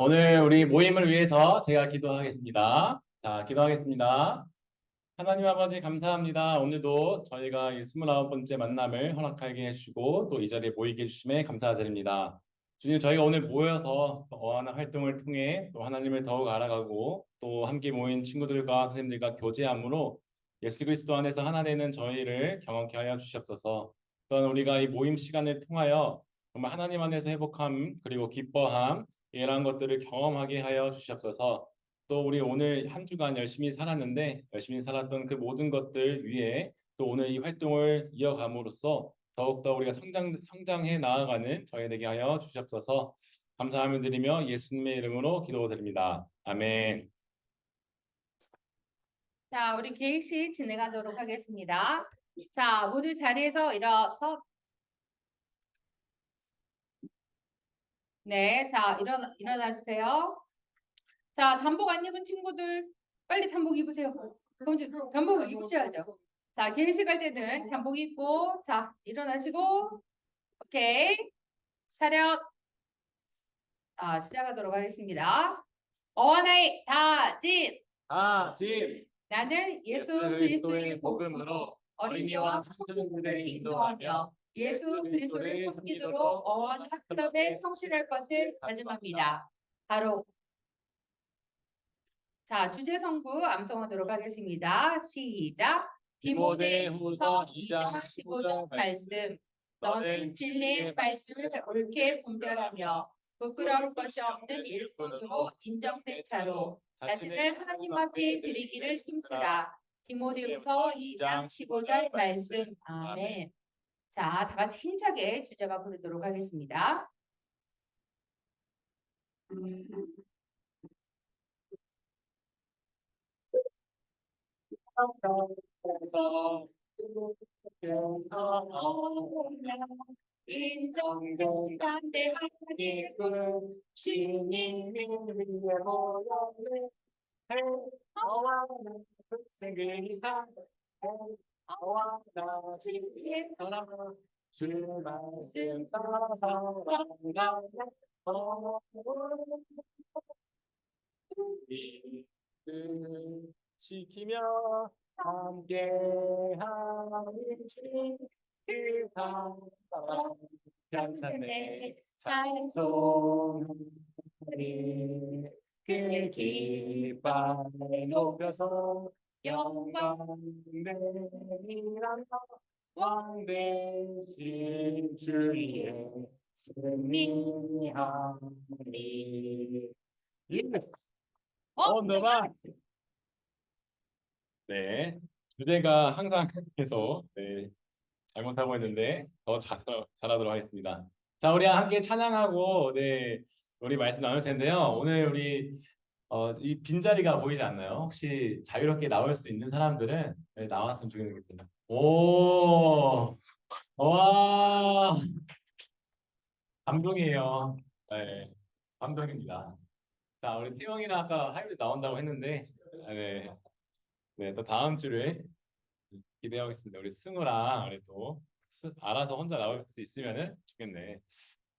오늘 우리 모임을 위해서 제가 기도하겠습니다. 자, 기도하겠습니다. 하나님 아버지 감사합니다. 오늘도 저희가 이 29번째 만남을 허락하게 해주시고 또 이 자리에 모이게 해주심에 감사드립니다. 주님, 저희가 오늘 모여서 어하나 활동을 통해 또 하나님을 더욱 알아가고 또 함께 모인 친구들과 선생님들과 교제함으로 예수 그리스도 안에서 하나 되는 저희를 경험케 하여 주시옵소서. 또한 우리가 이 모임 시간을 통하여 정말 하나님 안에서 회복함 그리고 기뻐함 이러한 것들을 경험하게 하여 주시옵소서. 또 우리 오늘 한 주간 열심히 살았는데 열심히 살았던 그 모든 것들 위에 또 오늘 이 활동을 이어감으로써 더욱더 우리가 성장해 나아가는 저희 되게 하여 주시옵소서. 감사함을 드리며 예수님의 이름으로 기도드립니다. 아멘. 자, 우리 계획식 진행하도록 하겠습니다. 자, 모두 자리에서 일어서. 네, 자, 일어나 주세요. 자, 잠복 안 입은 친구들 빨리 잠복 입으세요. 잠복 입으셔야죠. 자, 계획식 할 때는 잠복 입고, 자, 일어나시고, 오케이. 차렷. 시작하도록 하겠습니다. 어하나의 다짐. 나는 예수 그리스도의 복음으로 어린이와 청소년들을 인도하며 예수 그리스도를 섬기도록 어원 학습에 성실할 것을 다짐합니다. 바로 자, 주제 성구 암송하도록 하겠습니다. 시작. 디모데후서 2장 15절 말씀. 너는 진리의 말씀을 옳게 분별하며 부끄러울 것이 없는 일꾼으로 인정된 자로 자신을 하나님 앞에 드리기를 힘쓰라. 디모데후서 2장 15절 말씀. 아멘. 자, 다 같이 힘차게 주제가 부르도록 하겠습니다. 인정된 담대하게 주님을 위해 모여는 너와 그 이상 너와 나 지혜서라 주 말씀 따라서 지키며 함께하는 주그 사랑 평생의 찬송하리 그 기쁨을 높여서 영광 내리라 왕 되신 주의 승리하리. 너만 네, 주제가 항상 계속 잘못하고 있는데 더 잘하도록 하겠습니다. 자, 우리 함께 찬양하고 우리 말씀 나눌 텐데요. 오늘 우리 이 빈자리가 보이지 않나요? 혹시 자유롭게 나올 수 있는 사람들은 나왔으면 좋겠습니다. 오, 와, 감동이에요. 네, 감동입니다. 자, 우리 태영이랑 아까 하이브 나온다고 했는데, 또 다음 주를 기대하고 있습니다. 우리 승우랑 우리 또 알아서 혼자 나올 수 있으면은 좋겠네.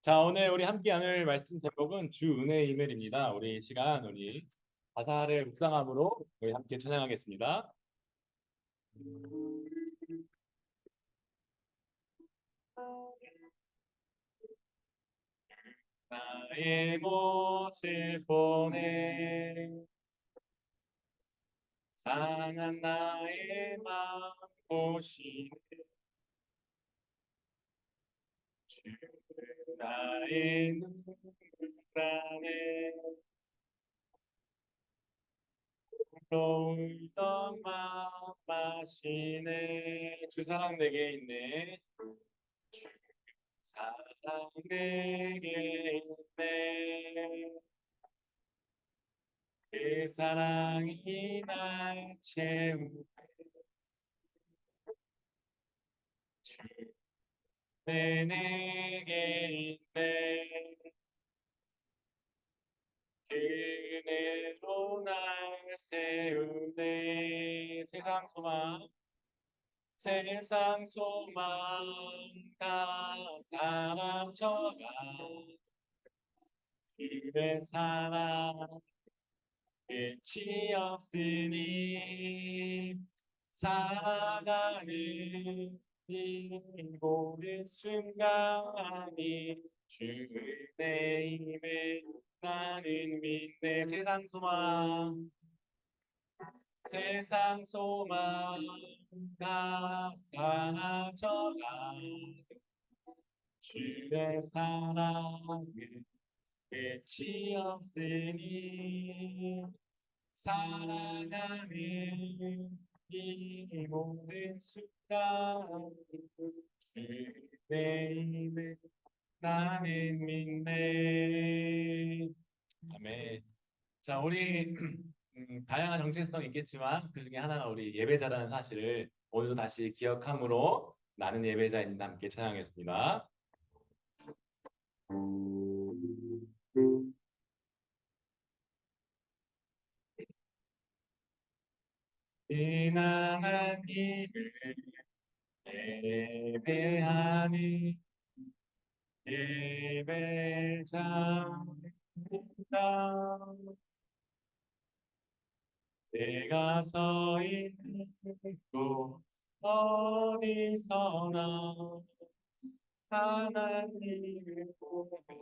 자, 오늘 우리 함께 나눌 말씀 제목은 주 은혜의 이멜입니다. 우리 시간 우리 가사를 묵상함으로 우리 함께 찬양하겠습니다. 나의 모습 보내 상한 나의 마음 보시네 주 나의 눈물 안에 울던 마음 마시네 주 사랑 내게 있네 주 사랑 내게 있네 그 사랑이 날 채우네 주 내게 있네 그네로 날 세우네 세상 소망 다 사람쳐가 주의 사랑 끝이 없으니 살아가는 이 모든 순간이 주의 힘에 나는 믿네. 세상 소망 다 사라져가 주의 사랑은 끝이 없으니 살아가는 이 모든 순간 주의 힘을 나는 믿네. 아멘. 자, 우리 다양한 정체성이 있겠지만 그 중에 하나가 우리 예배자라는 사실을 오늘도 다시 기억함으로 나는 예배자입니다. 함께 찬양하겠습니다. 은한 하나님을 예배하는 예배자입니다. 내가 서 있는 곳 어디서나 하나님을 고백합니다.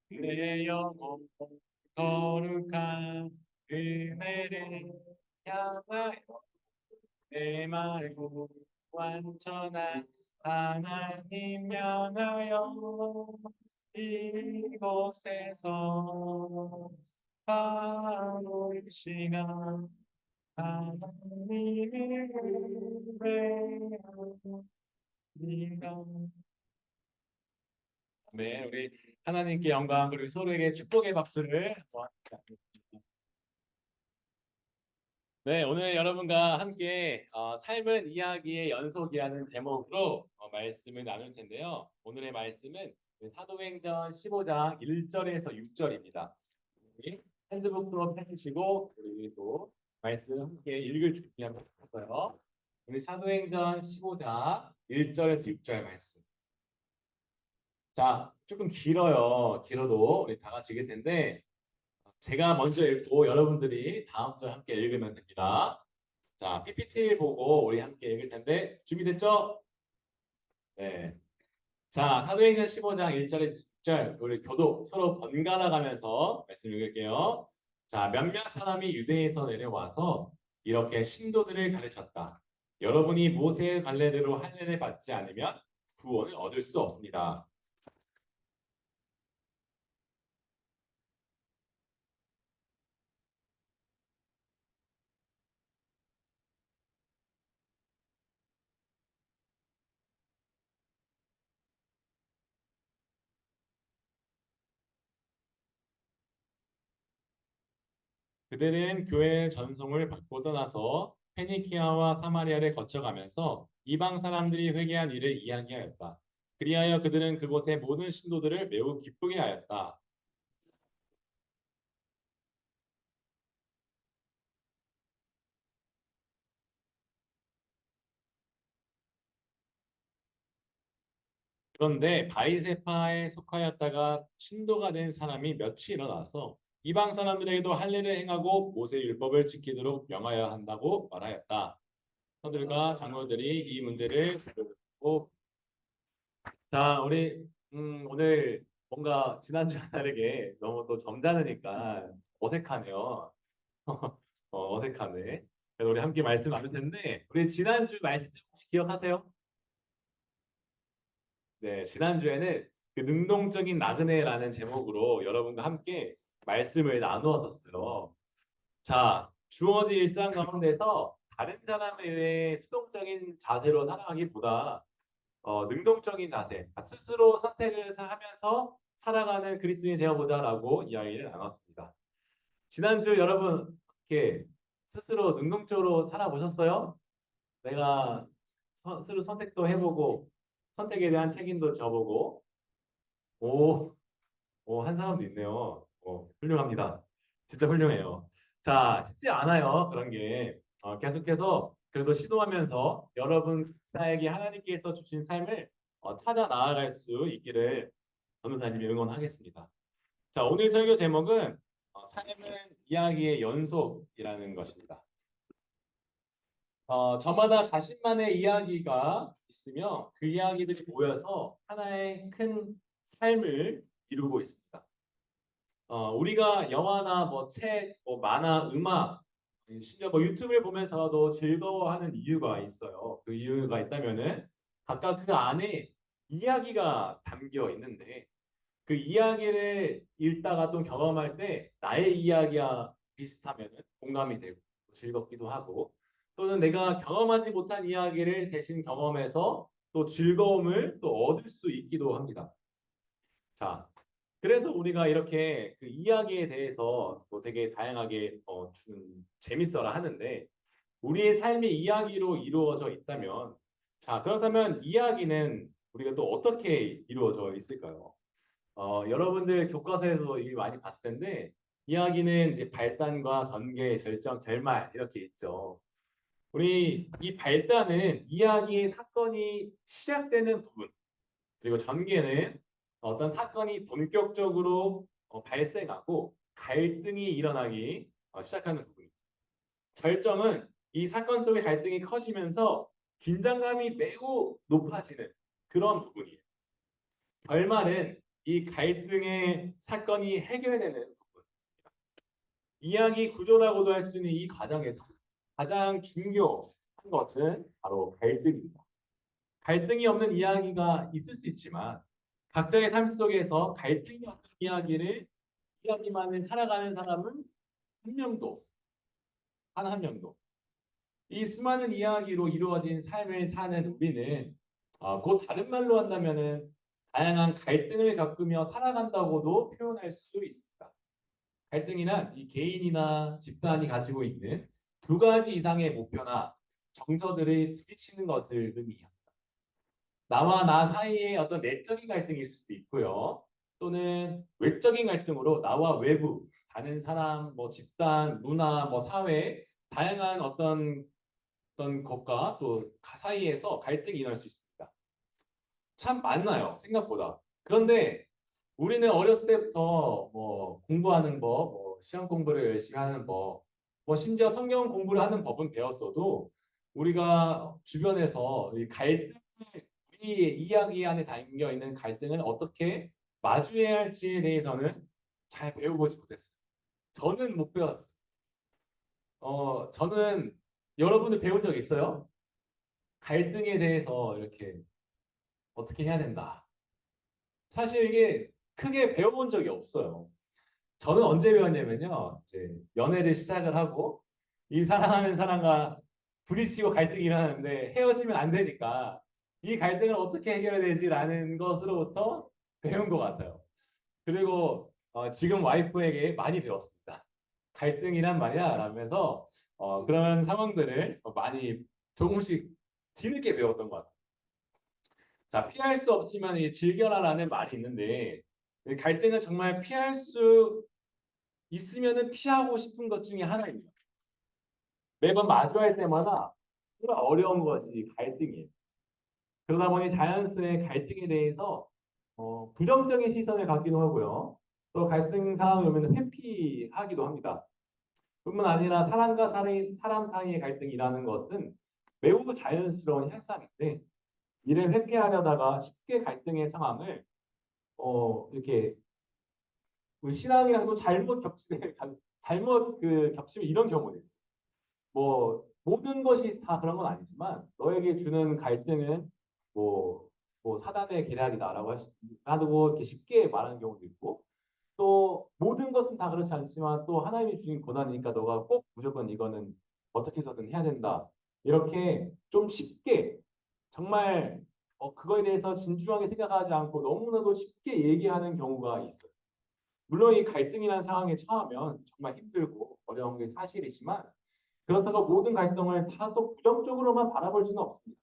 내 영혼 거룩한 은혜를 향하여 내 말고 완전한 하나님 향하여 이곳에서 바로 이 시간 하나님을 예배합니다. 네, 우리 하나님께 영광 그리고 서로에게 축복의 박수를 한번 네, 오늘 여러분과 함께 삶은 이야기의 연속이라는 제목으로 말씀을 나눌 텐데요. 오늘의 말씀은 사도행전 15장 1절에서 6절입니다. 핸드북으로 펴주시고 우리 또 말씀 함께 읽을 준비 한번 해볼까요? 우리 사도행전 15장 1절에서 6절 말씀. 자, 조금 길어요. 길어도 우리 다 같이 읽을 텐데 제가 먼저 읽고 여러분들이 다음 절 함께 읽으면 됩니다. 자, PPT를 보고 우리 함께 읽을 텐데 준비됐죠? 네. 자, 사도행전 15장 1절에서 6절 우리 교독 서로 번갈아 가면서 말씀 읽을게요. 자, 몇몇 사람이 유대에서 내려와서 이렇게 신도들을 가르쳤다. 여러분이 모세의 관례대로 할례를 받지 않으면 구원을 얻을 수 없습니다. 그들은 교회의 전송을 받고 떠나서 페니키아와 사마리아를 거쳐가면서 이방 사람들이 회개한 일을 이야기하였다. 그리하여 그들은 그곳의 모든 신도들을 매우 기쁘게 하였다. 그런데 바리새파에 속하였다가 신도가 된 사람이 며칠 일어나서 이방 사람들에게도 할례를 행하고 모세 율법을 지키도록 명하여야 한다고 말하였다. 사들과 장로들이 이 문제를 들고 자, 우리 오늘 뭔가 지난주와 다르게 너무 또 점잖으니까 어색하네요. 어색하네. 그래서 우리 함께 말씀 나눌 텐데 우리 지난주 말씀 혹시 기억하세요? 네, 지난주에는 그 능동적인 나그네라는 제목으로 여러분과 함께 말씀을 나누었었어요. 자, 주어진 일상 가운데서 다른 사람에 의해 수동적인 자세로 살아가기보다 능동적인 자세, 스스로 선택을 하면서 살아가는 그리스도인이 되어보자라고 이야기를 나눴습니다. 지난주 여러분 이렇게 스스로 능동적으로 살아보셨어요? 내가 스스로 선택도 해보고 선택에 대한 책임도 져보고 오, 한 사람도 있네요. 훌륭합니다. 진짜 훌륭해요. 자, 쉽지 않아요. 그런 게 계속해서 그래도 시도하면서 여러분 나에게 하나님께서 주신 삶을 찾아 나아갈 수 있기를 전도사님이 응원하겠습니다. 자, 오늘 설교 제목은 삶은 이야기의 연속이라는 것입니다. 저마다 자신만의 이야기가 있으며 그 이야기들이 모여서 하나의 큰 삶을 이루고 있습니다. 우리가 영화나 뭐 책, 뭐 만화, 음악, 심지어 뭐 유튜브를 보면서도 즐거워하는 이유가 있어요. 그 이유가 있다면은 각각 그 안에 이야기가 담겨 있는데 그 이야기를 읽다가 또 경험할 때 나의 이야기와 비슷하면은 공감이 되고 즐겁기도 하고 또는 내가 경험하지 못한 이야기를 대신 경험해서 또 즐거움을 또 얻을 수 있기도 합니다. 자, 그래서 우리가 이렇게 그 이야기에 대해서 또 되게 다양하게 재밌어라 하는데 우리의 삶이 이야기로 이루어져 있다면 자, 그렇다면 이야기는 우리가 또 어떻게 이루어져 있을까요? 여러분들 교과서에서 이미 많이 봤을 텐데 이야기는 이제 발단과 전개, 절정, 결말 이렇게 있죠. 우리 이 발단은 이야기의 사건이 시작되는 부분, 그리고 전개는 어떤 사건이 본격적으로 발생하고 갈등이 일어나기 시작하는 부분입니다. 절정은 이 사건 속의 갈등이 커지면서 긴장감이 매우 높아지는 그런 부분이에요. 결말은 이 갈등의 사건이 해결되는 부분. 이야기 구조라고도 할 수 있는 이 과정에서 가장 중요한 것은 바로 갈등입니다. 갈등이 없는 이야기가 있을 수 있지만 각자의 삶 속에서 갈등이 없는 이야기만을 살아가는 사람은 한 명도 없어요. 단 한 명도. 이 수많은 이야기로 이루어진 삶을 사는 우리는 곧 다른 말로 한다면은 다양한 갈등을 겪으며 살아간다고도 표현할 수 있습니다. 갈등이란 이 개인이나 집단이 가지고 있는 두 가지 이상의 목표나 정서들이 부딪히는 것을 의미합니다. 나와 나 사이에 어떤 내적인 갈등이 있을 수도 있고요. 또는 외적인 갈등으로 나와 외부, 다른 사람, 뭐 집단, 문화, 뭐 사회, 다양한 어떤 것과 또 사이에서 갈등이 일어날 수 있습니다. 참 많나요? 생각보다. 그런데 우리는 어렸을 때부터 뭐 공부하는 법, 뭐 시험 공부를 열심히 하는 법, 뭐 심지어 성경 공부를 하는 법은 배웠어도 우리가 주변에서 이 갈등을 우리의 이야기 안에 담겨 있는 갈등을 어떻게 마주해야 할지에 대해서는 잘 배워보지 못했어요. 저는 못 배웠어요. 저는 여러분들 배운 적 있어요? 갈등에 대해서 이렇게 어떻게 해야 된다. 사실 이게 크게 배워본 적이 없어요. 저는 언제 배웠냐면요. 이제 연애를 시작을 하고 이 사랑하는 사람과 부딪히고 갈등이 일어나는데 헤어지면 안 되니까 이 갈등을 어떻게 해결해야 되지라는 것으로부터 배운 것 같아요. 그리고 지금 와이프에게 많이 배웠습니다. 갈등이란 말이야 라면서 그런 상황들을 많이 조금씩 뒤늦게 배웠던 것 같아요. 자, 피할 수 없지만 즐겨라라는 말이 있는데 갈등은 정말 피할 수 있으면은 피하고 싶은 것 중에 하나입니다. 매번 마주할 때마다 정말 어려운 것이 갈등이에요. 그러다 보니 자연스레 갈등에 대해서 부정적인 시선을 갖기도 하고요. 또 갈등 상황이 오면 회피하기도 합니다. 뿐만 아니라 사람과 사람 사이의 갈등이라는 것은 매우 자연스러운 현상인데 이를 회피하려다가 쉽게 갈등의 상황을 이렇게 우리 신앙이랑도 잘못 겹치는 잘못 겹치면 이런 경우도 있어요. 뭐 모든 것이 다 그런 건 아니지만 너에게 주는 갈등은 뭐, 뭐 사단의 계략이다라고 하고 이렇게 쉽게 말하는 경우도 있고 또 모든 것은 다 그렇지 않지만 또 하나님이 주신 고난이니까 너가 꼭 무조건 이거는 어떻게 해서든 해야 된다. 이렇게 좀 쉽게 정말 그거에 대해서 진중하게 생각하지 않고 너무나도 쉽게 얘기하는 경우가 있어요. 물론 이 갈등이라는 상황에 처하면 정말 힘들고 어려운 게 사실이지만 그렇다고 모든 갈등을 다 또 부정적으로만 바라볼 수는 없습니다.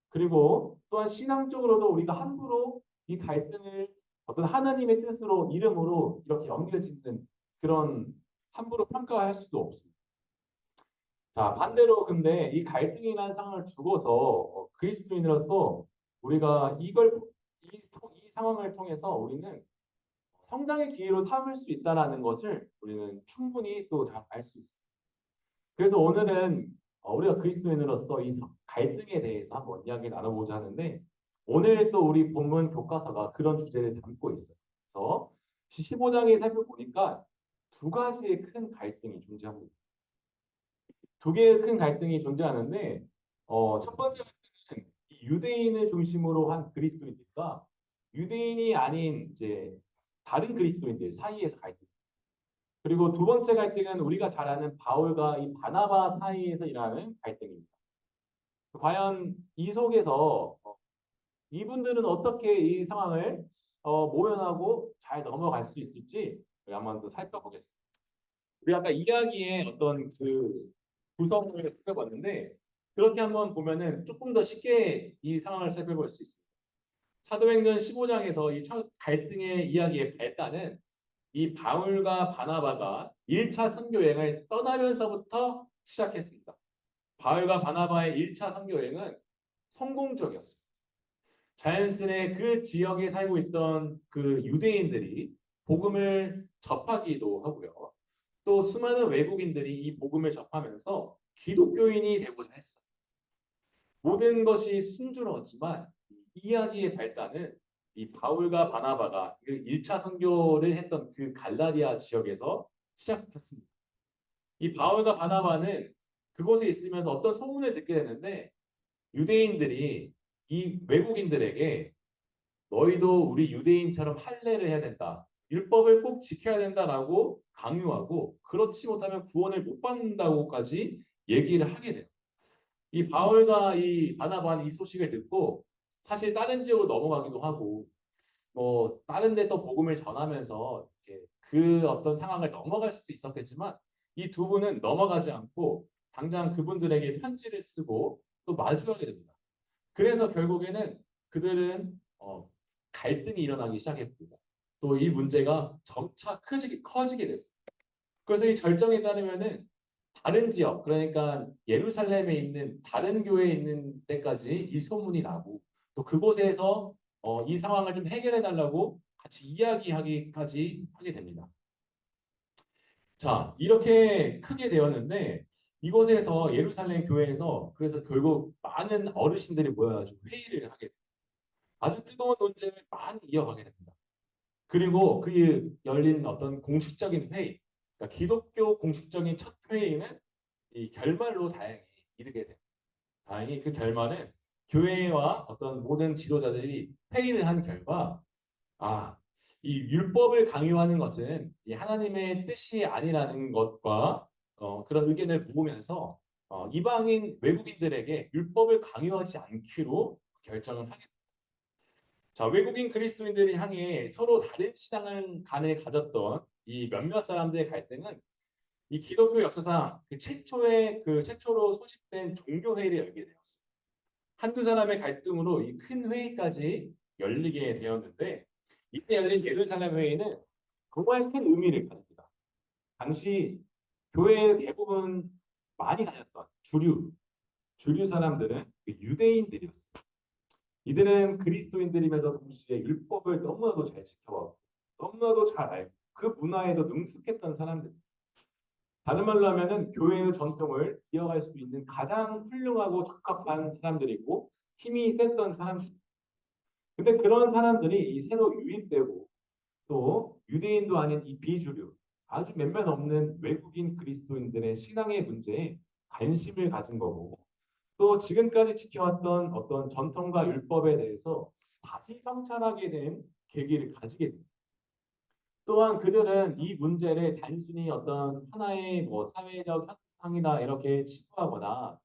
그리고 또한 신앙적으로도 우리가 함부로 이 갈등을 어떤 하나님의 뜻으로 이름으로 이렇게 연결짓는 그런 함부로 평가할 수도 없습니다. 자, 반대로 근데 이 갈등이라는 상황을 두고서 그리스도인으로서 우리가 이 상황을 통해서 우리는 성장의 기회로 삼을 수 있다라는 것을 우리는 충분히 또 잘 알 수 있습니다. 그래서 오늘은 우리가 그리스도인으로서 이 갈등에 대해서 한번 이야기를 나눠보자 하는데 오늘 또 우리 본문 교과서가 그런 주제를 담고 있어요. 그래서 15장에 살펴보니까 두 가지의 큰 갈등이 존재합니다. 두 개의 큰 갈등이 존재하는데 첫 번째 갈등은 이 유대인을 중심으로 한 그리스도인들과 유대인이 아닌 이제 다른 그리스도인들 사이에서 갈등. 그리고 두 번째 갈등은 우리가 잘 아는 바울과 이 바나바 사이에서 일어나는 갈등입니다. 과연 이 속에서 이분들은 어떻게 이 상황을 모면하고 잘 넘어갈 수 있을지 우리 한번 더 살펴보겠습니다. 우리 아까 이야기의 어떤 그 구성을 살펴봤는데 그렇게 한번 보면은 조금 더 쉽게 이 상황을 살펴볼 수 있습니다. 사도행전 15장에서 이 첫 갈등의 이야기의 발단은 이 바울과 바나바가 1차 선교 여행을 떠나면서부터 시작했습니다. 바울과 바나바의 1차 선교 여행은 성공적이었습니다. 자연스레 그 지역에 살고 있던 그 유대인들이 복음을 접하기도 하고요. 또 수많은 외국인들이 이 복음을 접하면서 기독교인이 되고자 했어요. 모든 것이 순조로웠지만 이야기의 발단은 이 바울과 바나바가 그 1차 선교를 했던 그 갈라디아 지역에서 시작했습니다. 이 바울과 바나바는 그곳에 있으면서 어떤 소문을 듣게 되는데 유대인들이 이 외국인들에게 너희도 우리 유대인처럼 할례를 해야 된다. 율법을 꼭 지켜야 된다라고 강요하고 그렇지 못하면 구원을 못 받는다고까지 얘기를 하게 돼요. 이 바울과 이 바나바는 이 소식을 듣고 사실 다른 지역으로 넘어가기도 하고 뭐 다른 데 또 복음을 전하면서 이렇게 그 어떤 상황을 넘어갈 수도 있었겠지만 이 두 분은 넘어가지 않고 당장 그분들에게 편지를 쓰고 또 마주하게 됩니다. 그래서 결국에는 그들은 갈등이 일어나기 시작했고 또 이 문제가 점차 커지게 됐어요. 그래서 이 절정에 따르면은 다른 지역, 그러니까 예루살렘에 있는 다른 교회에 있는 데까지 이 소문이 나고 또 그곳에서 이 상황을 좀 해결해 달라고 같이 이야기하기까지 하게 됩니다. 자, 이렇게 크게 되었는데 이곳에서 예루살렘 교회에서 그래서 결국 많은 어르신들이 모여가지고 회의를 하게 돼요. 아주 뜨거운 논쟁을 많이 이어가게 됩니다. 그리고 그 열린 어떤 공식적인 회의, 그러니까 기독교 공식적인 첫 회의는 이 결말로 다행히 이르게 됩니다. 다행히 그 결말은 교회와 어떤 모든 지도자들이 회의를 한 결과 이 율법을 강요하는 것은 이 하나님의 뜻이 아니라는 것과 그런 의견을 모으면서 이방인 외국인들에게 율법을 강요하지 않기로 결정을 하게 됩니다. 자, 외국인 그리스도인들을 향해 서로 다른 신앙관을 가졌던 이 몇몇 사람들의 갈등은 이 기독교 역사상 최초로 소집된 종교 회의를 열게 되었습니다. 한두 사람의 갈등으로 이 큰 회의까지 열리게 되었는데 이때 열린 예루살렘 회의는 정말 큰 의미를 가집니다. 당시 교회에 대부분 많이 다녔던 주류 사람들은 유대인들이었습니다. 이들은 그리스도인들이면서 동시에 율법을 너무나도 잘 지켜왔고 너무나도 잘 알고 그 문화에도 능숙했던 사람들. 다른 말로 하면은 교회의 전통을 이어갈 수 있는 가장 훌륭하고 적합한 사람들이고 힘이 셌던 사람들. 근데 그런 사람들이 이 새로 유입되고 또 유대인도 아닌 이 비주류 아주 몇몇 없는 외국인 그리스도인들의 신앙의 문제에 관심을 가진 거고 또 지금까지 지켜왔던 어떤 전통과 율법에 대해서 다시 성찰하게 된 계기를 가지게 됩니다. 또한 그들은 이 문제를 단순히 어떤 하나의 뭐 사회적 현상이다 이렇게 치부하거나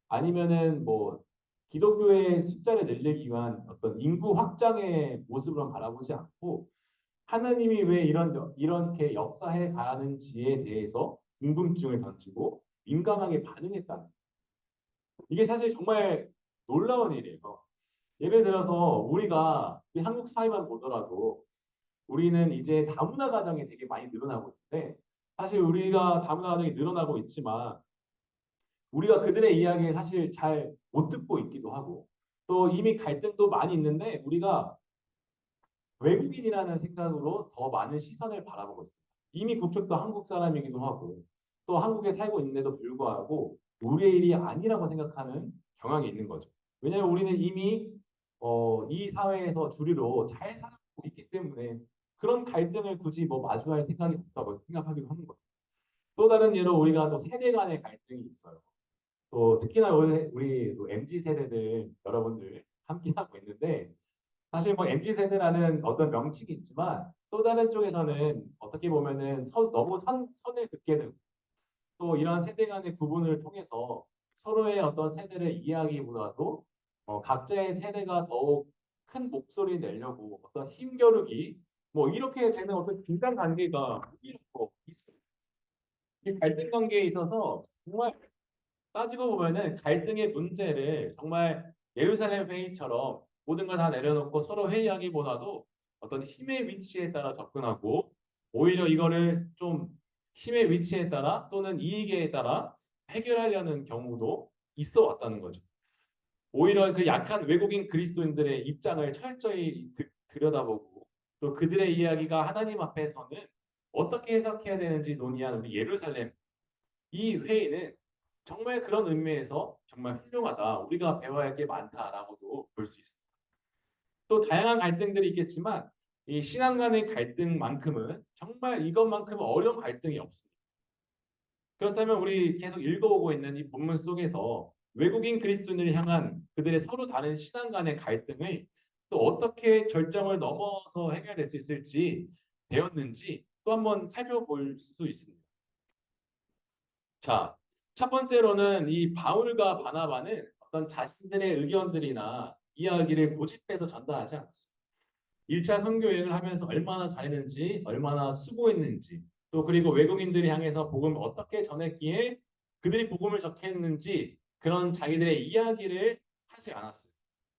아니면은 뭐 기독교의 숫자를 늘리기 위한 어떤 인구 확장의 모습으로 바라보지 않고 하나님이 왜 이렇게 역사해 가는지에 대해서 궁금증을 던지고 민감하게 반응했다는 이게 사실 정말 놀라운 일이에요. 예를 들어서 우리가 이 한국 사회만 보더라도 우리는 이제 다문화 가정이 되게 많이 늘어나고 있는데 사실 우리가 다문화 가정이 늘어나고 있지만 우리가 그들의 이야기를 사실 잘 못 듣고 있기도 하고 또 이미 갈등도 많이 있는데 우리가 외국인이라는 생각으로 더 많은 시선을 바라보고 있습니다. 이미 그쪽도 한국 사람이기도 하고 또 한국에 살고 있는데도 불구하고 우리의 일이 아니라고 생각하는 경향이 있는 거죠. 왜냐하면 우리는 이미 이 사회에서 주류로 잘 살고 있기 때문에 그런 갈등을 굳이 뭐 마주할 생각이 없다고 생각하기도 하는 거죠. 또 다른 예로 우리가 또 세대 간의 갈등이 있어요. 또 특히나 우리 또 MZ 세대들 여러분들 함께 하고 있는데 사실 뭐 MZ 세대라는 어떤 명칭이 있지만 또 다른 쪽에서는 어떻게 보면은 너무 선을 긋게 되고 또 이러한 세대 간의 구분을 통해서 서로의 어떤 세대를 이해하기보다도 각자의 세대가 더욱 큰 목소리 내려고 어떤 힘겨루기 뭐 이렇게 되는 어떤 긴장 관계가 오히려 더 있습니다. 이 갈등 관계에 있어서 정말 따지고 보면은 갈등의 문제를 정말 예루살렘 회의처럼 모든 걸 다 내려놓고 서로 회의하기보다도 어떤 힘의 위치에 따라 접근하고 오히려 이거를 좀 힘의 위치에 따라 또는 이익에 따라 해결하려는 경우도 있어 왔다는 거죠. 오히려 그 약한 외국인 그리스도인들의 입장을 철저히 들여다보고 또 그들의 이야기가 하나님 앞에서는 어떻게 해석해야 되는지 논의한 우리 예루살렘 이 회의는 정말 그런 의미에서 정말 훌륭하다. 우리가 배워야 할 게 많다라고도 볼 수 있습니다. 또 다양한 갈등들이 있겠지만 이 신앙 간의 갈등만큼은 정말 이것만큼 어려운 갈등이 없습니다. 그렇다면 우리 계속 읽어오고 있는 이 본문 속에서 외국인 그리스도인을 향한 그들의 서로 다른 신앙 간의 갈등을 또 어떻게 절정을 넘어서 해결될 수 있을지 배웠는지 또 한번 살펴볼 수 있습니다. 자, 첫 번째로는 이 바울과 바나바는 어떤 자신들의 의견들이나 이야기를 고집해서 전달하지 않았어요. 1차 선교 여행을 하면서 얼마나 잘했는지, 얼마나 수고했는지, 또 그리고 외국인들이 향해서 복음을 어떻게 전했기에 그들이 복음을 적했는지 그런 자기들의 이야기를 하지 않았어요.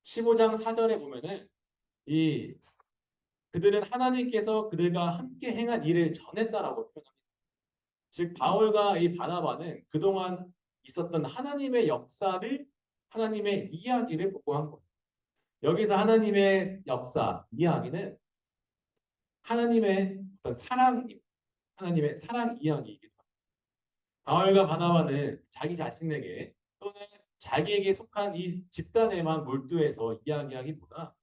15장 4절에 보면은 이 그들은 하나님께서 그들과 함께 행한 일을 전했다라고 표현합니다. 즉 바울과 이 바나바는 그동안 있었던 하나님의 역사를 하나님의 이야기를 보고한 거예요. 여기서 하나님의 역사, 이야기는 하나님의 어떤 사랑, 하나님의 사랑 이야기이기도 합니다. 바울과 바나바는 자기 자신에게 또는 자기에게 속한 이 집단에만 몰두해서 이야기하기보다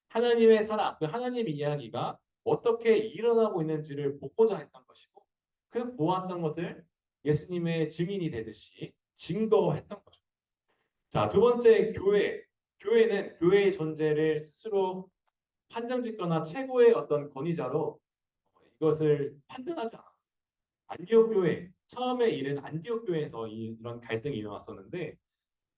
하나님의 사랑, 그 하나님의 이야기가 어떻게 일어나고 있는지를 보고자 했던 것이고 그 보았던 것을 예수님의 증인이 되듯이 증거했던 거죠. 자, 두 번째 교회. 교회는 교회의 존재를 스스로 판정짓거나 최고의 어떤 권위자로 이것을 판단하지 않았어요. 안디옥 교회, 처음에 일은 안디옥 교회에서 이런 갈등이 일어났었는데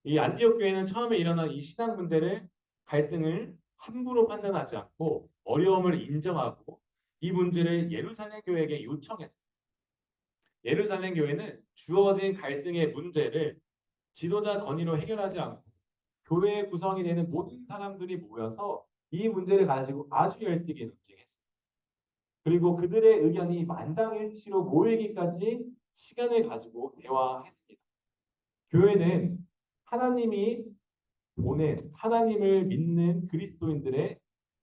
이 안디옥 교회는 처음에 일어난 이 신앙 문제를 갈등을 함부로 판단하지 않고 어려움을 인정하고 이 문제를 예루살렘 교회에게 요청했습니다. 예루살렘 교회는 주어진 갈등의 문제를 지도자 건의로 해결하지 않고 교회의 구성이 되는 모든 사람들이 모여서 이 문제를 가지고 아주 열띠게 논쟁했습니다. 그리고 그들의 의견이 만장일치로 모이기까지 시간을 가지고 대화했습니다. 교회는 하나님이 보낸 하나님을 믿는 그리스도인들의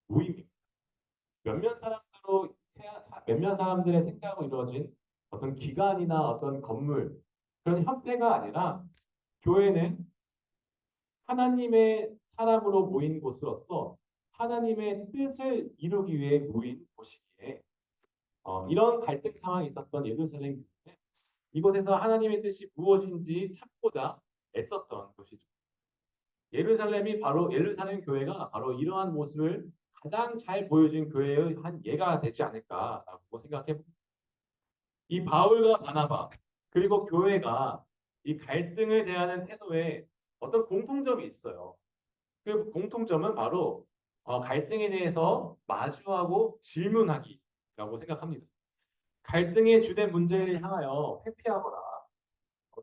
모임입니다. 몇몇 사람들로 몇몇 사람들의 생각으로 이루어진 어떤 기관이나 어떤 건물 그런 형태가 아니라 교회는 하나님의 사람으로 모인 곳으로서 하나님의 뜻을 이루기 위해 모인 곳이기에 이런 갈등 상황이 있었던 예루살렘 교회는 이곳에서 하나님의 뜻이 무엇인지 찾고자 애썼던 곳이죠. 예루살렘 교회가 바로 이러한 모습을 가장 잘 보여준 교회의 한 예가 되지 않을까라고 생각해 봅니다. 이 바울과 바나바 그리고 교회가 이 갈등을 대하는 태도에 어떤 공통점이 있어요. 그 공통점은 바로 갈등에 대해서 마주하고 질문하기라고 생각합니다. 갈등의 주된 문제를 향하여 회피하거나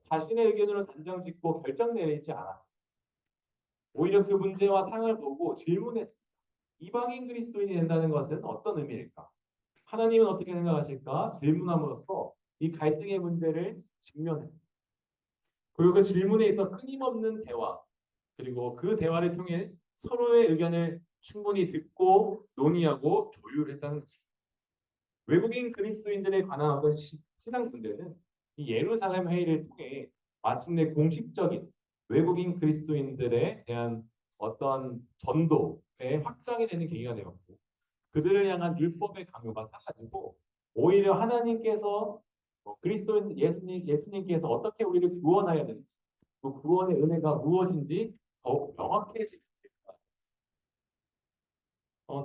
자신의 의견으로 단정 짓고 결정 내리지 않았습니다. 오히려 그 문제와 상을 보고 질문했습니다. 이방인 그리스도인이 된다는 것은 어떤 의미일까? 하나님은 어떻게 생각하실까? 질문함으로써 이 갈등의 문제를 직면했습니다. 그리고 그 질문에 있어 끊임없는 대화, 그리고 그 대화를 통해 서로의 의견을 충분히 듣고 논의하고 조율했다는 거죠. 외국인 그리스도인들에 관한 어떤 신앙 문제는 이 예루살렘 회의를 통해 마침내 공식적인 외국인 그리스도인들에 대한 어떤 전도의 확장이 되는 계기가 되었고 그들을 향한 율법의 강요가 사라지고 오히려 하나님께서 그리스도인 예수님께서 어떻게 우리를 구원하여야 되는지 그 구원의 은혜가 무엇인지 더욱 명확해집니다.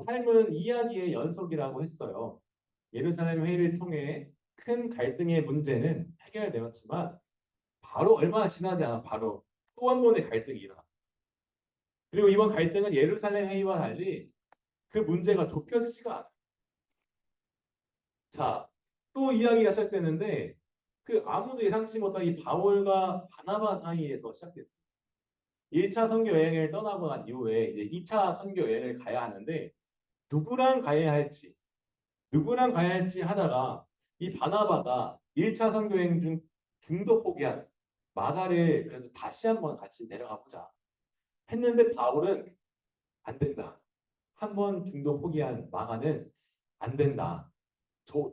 삶은 이야기의 연속이라고 했어요. 예루살렘 회의를 통해 큰 갈등의 문제는 해결되었지만 바로 얼마 지나지 않아 바로 또 한 번의 갈등이 일어납니다. 그리고 이번 갈등은 예루살렘 회의와 달리 그 문제가 좁혀지지가 않아요. 자, 또 이야기가 시작되는데 그 아무도 예상치 못한 이 바울과 바나바 사이에서 시작됐어요. 1차 선교 여행을 떠나고 난 이후에 이제 2차 선교 여행을 가야 하는데 누구랑 가야 할지 하다가 이 바나바가 1차 선교 여행 중 중도 포기한 마가를 그래도 다시 한번 같이 내려가 보자 했는데 바울은 안 된다. 한 번 중도 포기한 마가는 안 된다.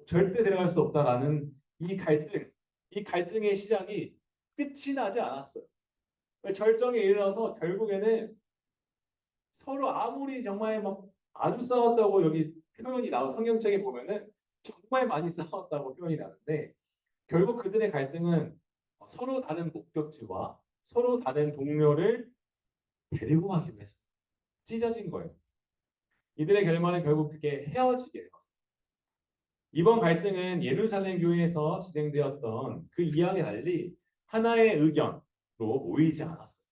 절대 데려갈 수 없다라는 이 갈등의 시작이 끝이 나지 않았어요. 절정에 이르러서 결국에는 서로 아무리 정말 막 아주 싸웠다고 여기 표현이 나와 성경책에 보면은 정말 많이 싸웠다고 표현이 나는데 결국 그들의 갈등은 서로 다른 목적지와 서로 다른 동료를 데리고 가기로 했어요. 찢어진 거예요. 이들의 결말은 결국 그렇게 헤어지게 되었어요. 이번 갈등은 예루살렘 교회에서 진행되었던 그 이야기와 달리 하나의 의견으로 모이지 않았어요.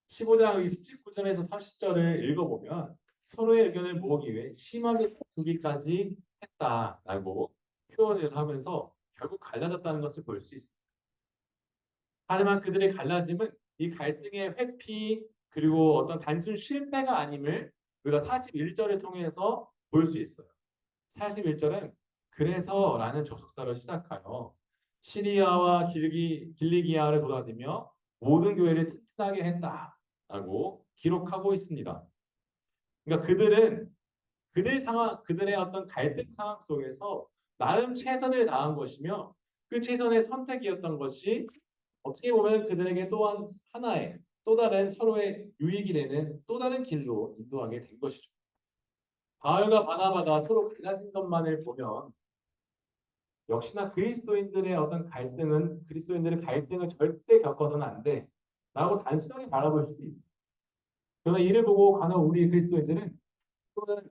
15장 39절에서 40절을 읽어보면 서로의 의견을 모으기 위해 심하게 다투기까지 했다라고 표현을 하면서 결국 갈라졌다는 것을 볼 수 있습니다. 하지만 그들의 갈라짐은 이 갈등의 회피 그리고 어떤 단순 실패가 아님을 우리가 41절을 통해서 볼 수 있어요. 41절은 그래서라는 접속사로 시작하여 시리아와 길리기아를 돌아다니며 모든 교회를 튼튼하게 했다라고 기록하고 있습니다. 그러니까 그들의 어떤 갈등 상황 속에서 나름 최선을 다한 것이며 그 최선의 선택이었던 것이 어떻게 보면 그들에게 또한 하나의 또 다른 서로의 유익이 되는 또 다른 길로 인도하게 된 것이죠. 바울과 바나바가 서로 갈라진 것만을 보면 역시나 그리스도인들의 어떤 갈등은 그리스도인들의 갈등을 절대 겪어서는 안 돼. 라고 단순하게 바라볼 수도 있어요. 그러나 이를 보고 가는 우리 그리스도인들은 또는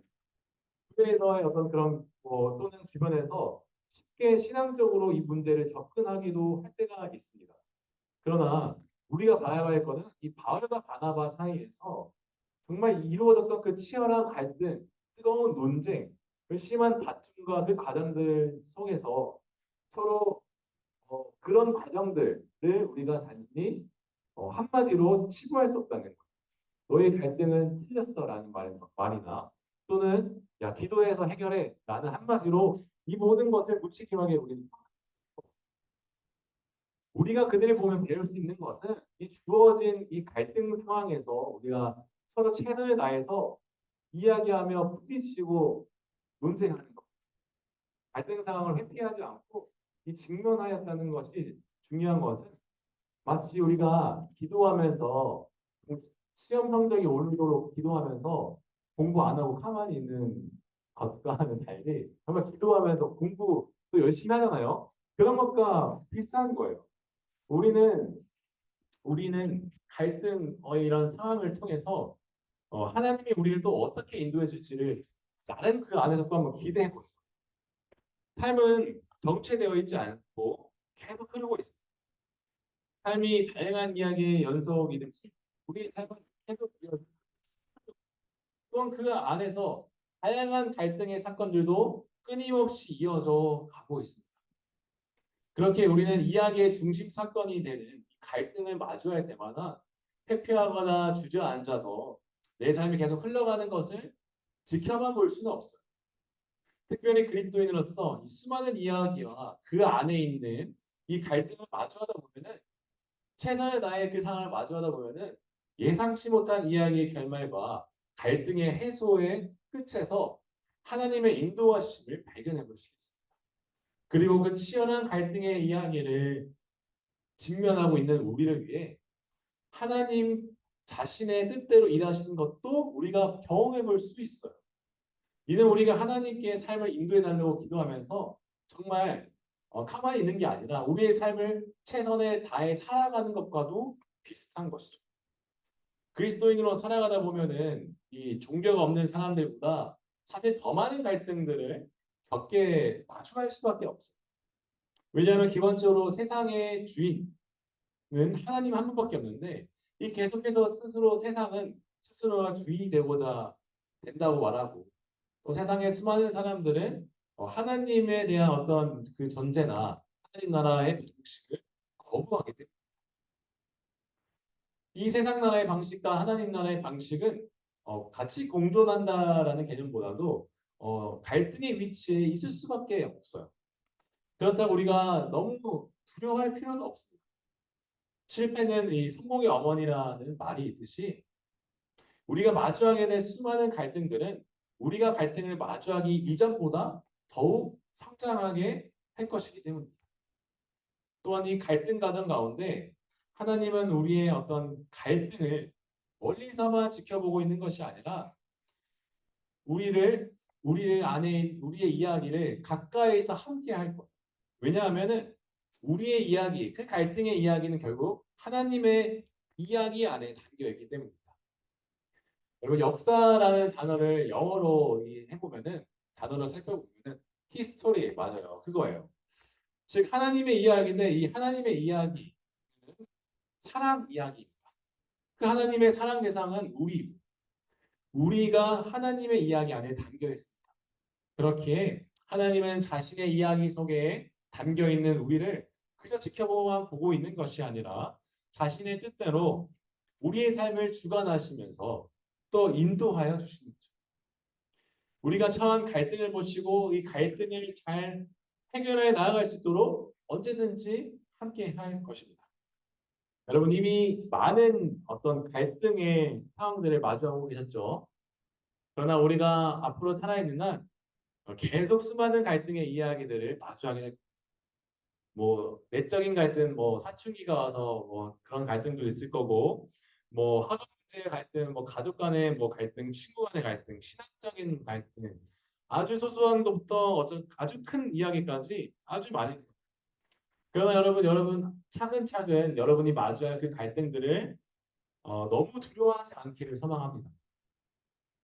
교회에서의 어떤 그런 또는 주변에서 쉽게 신앙적으로 이 문제를 접근하기도 할 때가 있습니다. 그러나 우리가 봐야 할 것은 이 바울과 바나바 사이에서 정말 이루어졌던 그 치열한 갈등, 뜨거운 논쟁, 그 심한 다툼과 그 과정들 속에서 서로 그런 과정들을 우리가 단순히 한마디로 치부할 수 없다는 것. 너의 갈등은 틀렸어라는 말이나 또는 야 기도해서 해결해라는 한마디로 이 모든 것을 무책임하게 우리가 그들을 보면 배울 수 있는 것은 이 주어진 이 갈등 상황에서 우리가 서로 최선을 다해서 이야기하며 부딪히고 논쟁하는 것. 갈등 상황을 회피하지 않고 이 직면하였다는 것이 중요한 것은 마치 우리가 기도하면서 시험 성적이 오르도록 기도하면서 공부 안 하고 가만히 있는 것과는 달리 정말 기도하면서 공부 또 열심히 하잖아요. 그런 것과 비슷한 거예요. 우리는 갈등 이런 상황을 통해서 하나님이 우리를 또 어떻게 인도해 줄지를 나름 그 안에서 또 한번 기대해 보는 거예요. 삶은 정체되어 있지 않고 계속 흐르고 있습니다. 삶이 다양한 이야기의 연속이듯이 우리의 삶은 계속 또한 그 안에서 다양한 갈등의 사건들도 끊임없이 이어져 가고 있습니다. 그렇게 우리는 이야기의 중심 사건이 되는 갈등을 마주할 때마다 회피하거나 주저앉아서 내 삶이 계속 흘러가는 것을 지켜만 볼 수는 없어요. 특별히 그리스도인으로서 이 수많은 이야기와 그 안에 있는 이 갈등을 마주하다 보면은 최선의 나의 그 상황을 마주하다 보면은 예상치 못한 이야기의 결말과 갈등의 해소의 끝에서 하나님의 인도하심을 발견해 볼 수 있습니다. 그리고 그 치열한 갈등의 이야기를 직면하고 있는 우리를 위해 하나님 자신의 뜻대로 일하시는 것도 우리가 경험해 볼 수 있어요. 이는 우리가 하나님께 삶을 인도해 달라고 기도하면서 정말 가만히 있는 게 아니라 우리의 삶을 최선에 다해 살아가는 것과도 비슷한 것이죠. 그리스도인으로 살아가다 보면은 이 종교가 없는 사람들보다 사실 더 많은 갈등들을 겪게 마주할 수밖에 없어요. 왜냐하면 기본적으로 세상의 주인은 하나님 한 분밖에 없는데 이 계속해서 스스로 세상은 스스로가 주인이 되고자 된다고 말하고 또 세상의 수많은 사람들은 하나님에 대한 어떤 그 존재나 하나님 나라의 방식을 거부하게 됩니다. 이 세상 나라의 방식과 하나님 나라의 방식은 같이 공존한다라는 개념보다도 갈등의 위치에 있을 수밖에 없어요. 그렇다고 우리가 너무 두려워할 필요도 없습니다. 실패는 이 성공의 어머니라는 말이 있듯이 우리가 마주하게 될 수많은 갈등들은 우리가 갈등을 마주하기 이전보다 더욱 성장하게 할 것이기 때문입니다. 또한 이 갈등 과정 가운데 하나님은 우리의 어떤 갈등을 멀리서만 지켜보고 있는 것이 아니라 우리를 우리의 이야기를 가까이서 함께 할 거예요. 왜냐하면은 우리의 이야기, 그 갈등의 이야기는 결국 하나님의 이야기 안에 담겨 있기 때문입니다. 여러분 역사라는 단어를 영어로 해보면은 단어를 살펴보면은 히스토리 맞아요. 그거예요. 즉 하나님의 이야기인데 이 하나님의 이야기는 사랑 이야기입니다. 그 하나님의 사랑 대상은 우리가 하나님의 이야기 안에 담겨 있습니다. 그렇기에 하나님은 자신의 이야기 속에 담겨 있는 우리를 그저 지켜보고만 보고 있는 것이 아니라 자신의 뜻대로 우리의 삶을 주관하시면서 또 인도하여 주시는 거죠. 우리가 처한 갈등을 보시고 이 갈등을 잘 해결해 나아갈 수 있도록 언제든지 함께 할 것입니다. 여러분 이미 많은 어떤 갈등의 상황들을 마주하고 계셨죠. 그러나 우리가 앞으로 살아있는 한 계속 수많은 갈등의 이야기들을 마주하게 될 뭐 내적인 갈등, 뭐 사춘기가 와서 뭐 그런 갈등도 있을 거고, 뭐 학업 문제 갈등, 뭐 가족 간의 뭐 갈등, 친구 간의 갈등, 신앙적인 갈등, 아주 소소한 것부터 어떤 아주 큰 이야기까지 아주 많이. 그러나 여러분 차근차근 여러분이 마주할 그 갈등들을 너무 두려워하지 않기를 소망합니다.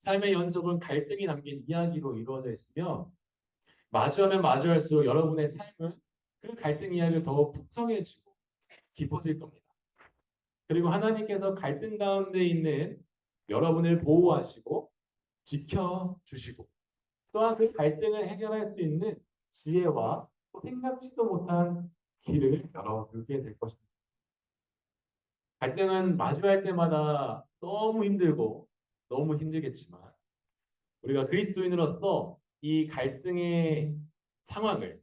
삶의 연속은 갈등이 담긴 이야기로 이루어져 있으며 마주하면 마주할수록 여러분의 삶은 그 갈등 이야기를 더욱 풍성해지고 깊어질 겁니다. 그리고 하나님께서 갈등 가운데 있는 여러분을 보호하시고 지켜주시고 또한 그 갈등을 해결할 수 있는 지혜와 또 생각지도 못한 길을 열어두게 될 것입니다. 갈등은 마주할 때마다 너무 힘들고 너무 힘들겠지만 우리가 그리스도인으로서 이 갈등의 상황을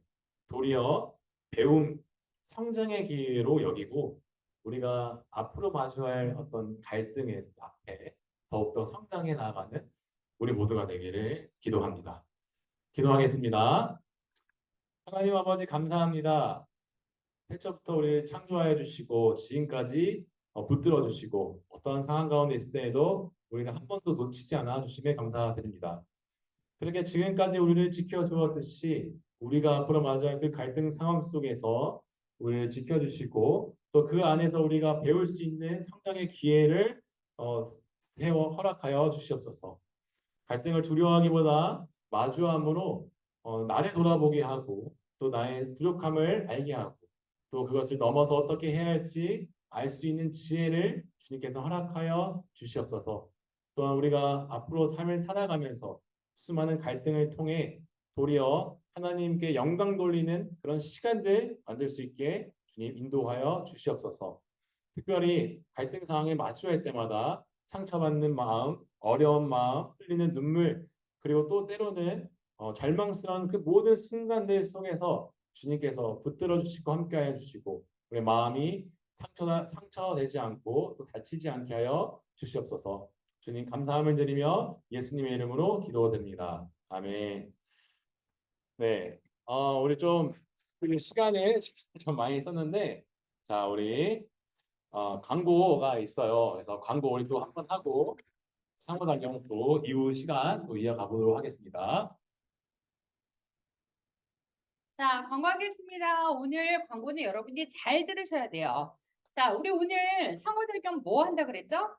도리어 배움, 성장의 기회로 여기고 우리가 앞으로 마주할 어떤 갈등의 앞에 더욱더 성장해 나가는 우리 모두가 되기를 기도합니다. 기도하겠습니다. 하나님 아버지 감사합니다. 태초부터 우리를 창조하여 주시고 지금까지 붙들어 주시고 어떠한 상황 가운데 있을 때에도 우리를 한 번도 놓치지 않아 주심에 감사드립니다. 그렇게 지금까지 우리를 지켜주었듯이 우리가 앞으로 마주할 그 갈등 상황 속에서 우리를 지켜주시고 또 그 안에서 우리가 배울 수 있는 성장의 기회를 허락하여 주시옵소서. 갈등을 두려워하기보다 마주함으로 나를 돌아보게 하고 또 나의 부족함을 알게 하고 또 그것을 넘어서 어떻게 해야 할지 알 수 있는 지혜를 주님께서 허락하여 주시옵소서. 또한 우리가 앞으로 삶을 살아가면서 수많은 갈등을 통해 도리어 하나님께 영광 돌리는 그런 시간들 만들 수 있게 주님 인도하여 주시옵소서. 특별히 갈등 상황에 마주할 때마다 상처받는 마음, 어려운 마음, 흘리는 눈물, 그리고 또 때로는 절망스러운 그 모든 순간들 속에서 주님께서 붙들어 주시고 함께하여 주시고 우리 마음이 상처되지 않고 또 다치지 않게 하여 주시옵소서. 주님 감사함을 드리며 예수님의 이름으로 기도드립니다. 아멘. 네, 우리 좀 시간을 좀 많이 썼는데, 자, 우리 광고가 있어요. 그래서 광고 우리 또 한 번 하고 상호작용 또 이후 시간 또 이어가 보도록 하겠습니다. 자, 광고하겠습니다. 오늘 광고는 여러분이 잘 들으셔야 돼요. 자, 우리 오늘 상호작용 뭐 한다 그랬죠?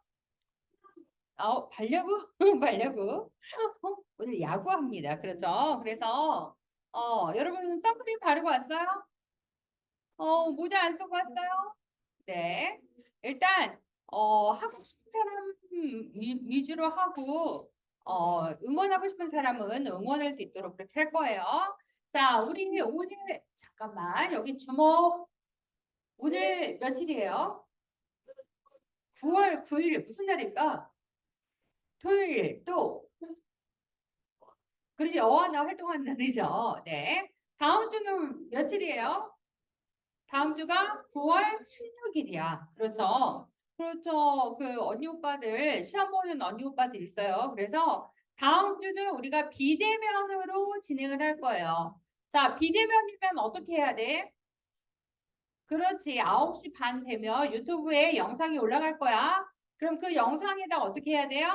반려구? 반려구. 오늘 야구합니다. 그렇죠? 그래서 여러분 선크림 바르고 왔어요? 모자 안 쓰고 왔어요? 네. 일단 하고 싶은 사람 위주로 하고 응원하고 싶은 사람은 응원할 수 있도록 그렇게 할 거예요. 자, 우리 오늘 잠깐만 여기 주목. 오늘 며칠이에요? 9월 9일 무슨 날일까? 토요일 또 그러지 어하나 활동하는 날이죠. 네. 다음 주는 며칠이에요? 다음 주가 9월 16일이야. 그렇죠. 그렇죠. 그 언니 오빠들 시험 보는 언니 오빠들 있어요. 그래서 다음 주는 우리가 비대면으로 진행을 할 거예요. 자, 비대면이면 어떻게 해야 돼? 그렇지. 9시 반 되면 유튜브에 영상이 올라갈 거야. 그럼 그 영상에다 어떻게 해야 돼요?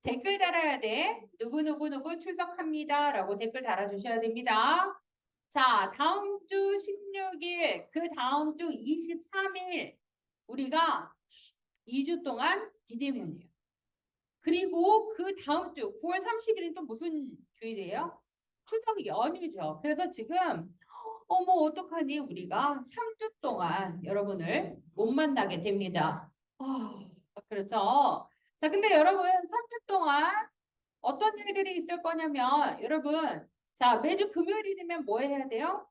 댓글 달아야 돼. 누구누구누구 출석합니다. 라고 댓글 달아주셔야 됩니다. 자, 다음 주 16일, 그 다음 주 23일, 우리가 2주 동안 비대면이에요. 그리고 그 다음 주 9월 30일은 또 무슨 주일이에요? 추석 연휴죠. 그래서 지금 어머 어떡하니 우리가 3주 동안 여러분을 못 만나게 됩니다. 그렇죠. 자, 근데 여러분 3주 동안 어떤 일들이 있을 거냐면 여러분 자 매주 금요일이 되면 뭐 해야 돼요?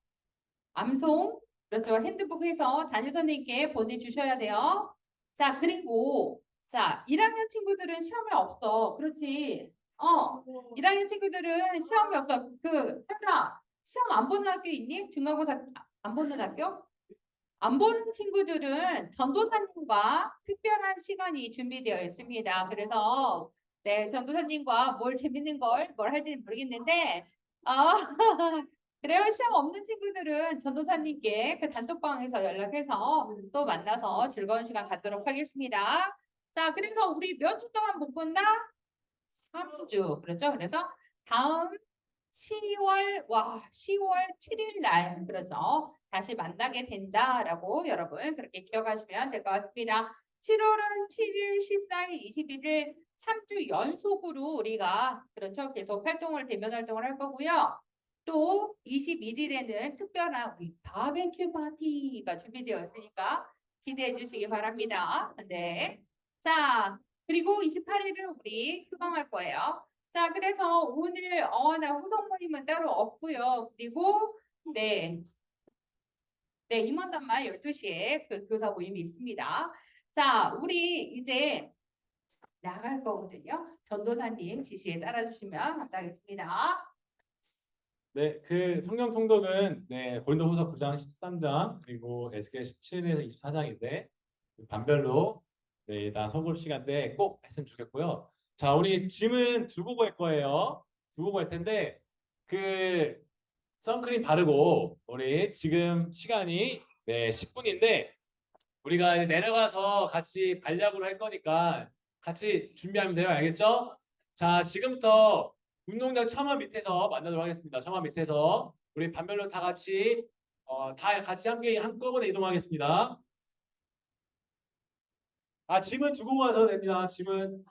암송 그렇죠. 핸드북 해서 담임 선생님께 보내주셔야 돼요. 자 그리고 자 1학년 친구들은 시험이 없어. 그렇지. 1학년 친구들은 시험이 없어. 그 현아 시험 안 보는 학교 있니? 중간고사 안 보는 학교? 안 보는 친구들은 전도사님과 특별한 시간이 준비되어 있습니다. 그래서 네, 전도사님과 뭘 재밌는 뭘 할지는 모르겠는데 그래요. 시험 없는 친구들은 전도사님께 그 단톡방에서 연락해서 또 만나서 즐거운 시간 갖도록 하겠습니다. 자, 그래서 우리 몇 주 동안 못 본다? 3주. 그렇죠? 그래서 다음 10월 7일 날 그렇죠. 다시 만나게 된다라고 여러분 그렇게 기억하시면 될 것 같습니다. 7월은 7일, 14일, 21일 3주 연속으로 우리가 그렇죠. 계속 대면 활동을 할 거고요. 또 21일에는 특별한 우리 바베큐 파티가 준비되어 있으니까 기대해 주시기 바랍니다. 네. 자, 그리고 28일은 우리 휴방할 거예요. 자, 그래서 오늘 나 후속 모임은 따로 없고요. 그리고 네. 네, 임원단만 12시에 그 교사 모임이 있습니다. 자, 우리 이제 나갈 거거든요. 전도사님 지시에 따라주시면 감사하겠습니다. 네, 그 성경 통독은 네, 고린도후서 9장 13장 그리고 에스겔 17에서 24장인데 반별로 네, 다 선골 시간 때 꼭 했으면 좋겠고요. 자, 우리 짐은 두고 갈 거예요. 두고 갈 텐데 그 선크림 바르고 우리 지금 시간이 네, 10분인데 우리가 이제 내려가서 같이 반략으로 할 거니까 같이 준비하면 돼요. 알겠죠? 자, 지금부터 운동장 처마 밑에서 만나도록 하겠습니다. 처마 밑에서 우리 반별로 다 같이 다 같이 함께 한꺼번에 이동하겠습니다. 짐은 두고 가셔도 됩니다. 짐은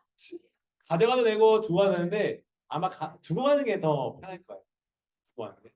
가져가도 되고 두고 가도 되는데 아마 두고 가는 게 더 편할 거예요. 두고 가는 게.